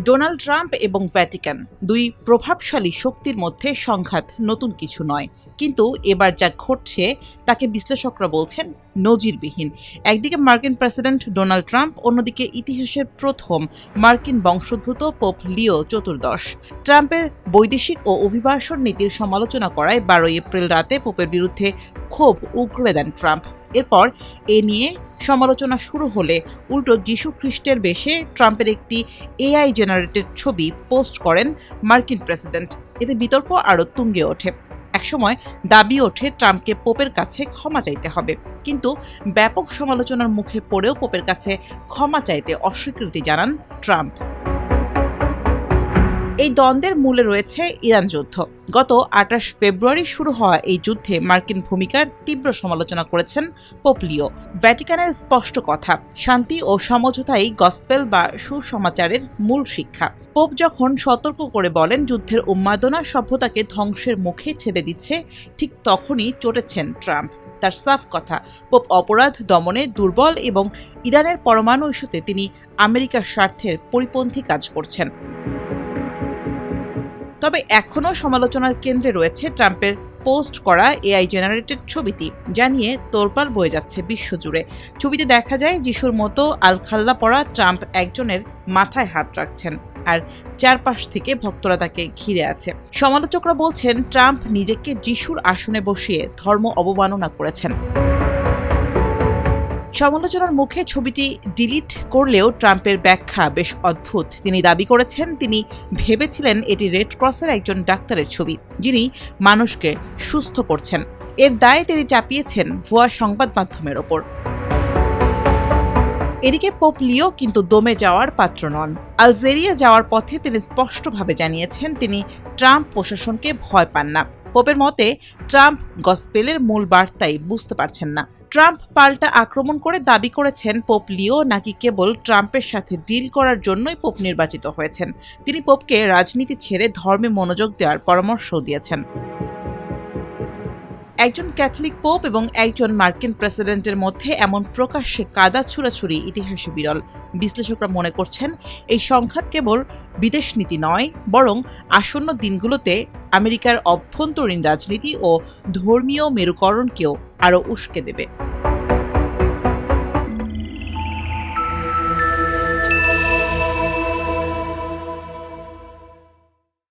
Donald Trump এবং Vatican দুই প্রভাবশালী শক্তির মধ্যে সংঘাত নতুন কিছু নয়, কিন্তু এবার যা ঘটছে তাকে বিশ্লেষকরা বলছেন নজিরবিহীন। একদিকে মার্কিন প্রেসিডেন্ট ডোনাল্ড ট্রাম্প, অন্যদিকে ইতিহাসের প্রথম মার্কিন বংশোদ্ভূত পোপ লিও চতুর্দশ। ট্রাম্পের বৈদেশিক ও অভিবাসন নীতির সমালোচনা করায় 12 এপ্রিল রাতে পোপের বিরুদ্ধে ক্ষোভ উগরে দেন ট্রাম্প। এরপর এ নিয়ে সমালোচনা শুরু হলে উল্টো যীশু খ্রিস্টের বেশে ট্রাম্পের একটি এআই জেনারেটেড ছবি পোস্ট করেন মার্কিন প্রেসিডেন্ট। এতে বিতর্ক আরও তুঙ্গে ওঠে। একসময় দাবি ওঠে ট্রাম্পকে পোপের কাছে ক্ষমা চাইতে হবে, কিন্তু ব্যাপক সমালোচনার মুখে পড়েও পোপের কাছে ক্ষমা চাইতে অস্বীকৃতি জানান ট্রাম্প। এই দ্বন্দ্বের মূলে রয়েছে ইরান যুদ্ধ। গত 28 ফেব্রুয়ারি শুরু হওয়া এই যুদ্ধে মার্কিন ভূমিকার তীব্র সমালোচনা করেছেন পোপ লিও। ভ্যাটিকানের স্পষ্ট কথা, শান্তি ও সমঝোতাই গসপেল বা সুসমাচারের মূল শিক্ষা। পোপ যখন সতর্ক করে বলেন যুদ্ধের উন্মাদনা সভ্যতাকে ধ্বংসের মুখে ছেড়ে দিচ্ছে, ঠিক তখনই চটেছেন ট্রাম্প। তার সাফ কথা, পোপ অপরাধ দমনে দুর্বল এবং ইরানের পরমাণু ইস্যুতে তিনি আমেরিকার স্বার্থের পরিপন্থী কাজ করছেন। তবে এখনও সমালোচনার কেন্দ্রে রয়েছে ট্রাম্পের পোস্ট করা এআই জেনারেটেড ছবিটি, যা নিয়ে তোলপাড় বয়ে যাচ্ছে বিশ্বজুড়ে। ছবিতে দেখা যায় যিশুর মতো আলখাল্লা পরা ট্রাম্প একজনের মাথায় হাত রাখছেন, আর চারপাশ থেকে ভক্তরা তাকে ঘিরে আছে। সমালোচকরা বলছেন ট্রাম্প নিজেকে যিশুর আসনে বসিয়ে ধর্ম অবমাননা করেছেন। সমালোচনার মুখে ছবিটি ডিলিট করলেও ট্রাম্পের ব্যাখ্যা বেশ অদ্ভুত। তিনি দাবি করেছেন তিনি ভেবেছিলেন এটি রেড ক্রসের একজন ডাক্তারের ছবি, যিনি মানুষকে সুস্থ করছেন। এর দায়ে তিনি চাপিয়েছেন ভুয়া সংবাদ মাধ্যমের ওপর। এদিকে পোপ লিও কিন্তু দমে যাওয়ার পাত্র নন। আলজেরিয়া যাওয়ার পথে তিনি স্পষ্টভাবে জানিয়েছেন তিনি ট্রাম্প প্রশাসনকে ভয় পান না। পোপের মতে ট্রাম্প গসপেলের মূল বার্তাই বুঝতে পারছেন না। ট্রাম্প পাল্টা আক্রমণ করে দাবি করেছেন পোপ লিও নাকি কেবল ট্রাম্পের সাথে ডিল করার জন্যই পোপ নির্বাচিত হয়েছেন। তিনি পোপকে রাজনীতি ছেড়ে ধর্মে মনোযোগ দেওয়ার পরামর্শও দিয়েছেন। একজন ক্যাথলিক পোপ এবং একজন মার্কিন প্রেসিডেন্টের মধ্যে এমন প্রকাশ্যে কাদা ছুড়াছুড়ি ইতিহাসে বিরল। বিশ্লেষকরা মনে করছেন এই সংঘাত কেবল বিদেশ নীতি নয়, বরং আসন্ন দিনগুলোতে আমেরিকার অভ্যন্তরীণ রাজনীতি ও ধর্মীয় মেরুকরণকেও আরও উস্কে দেবে।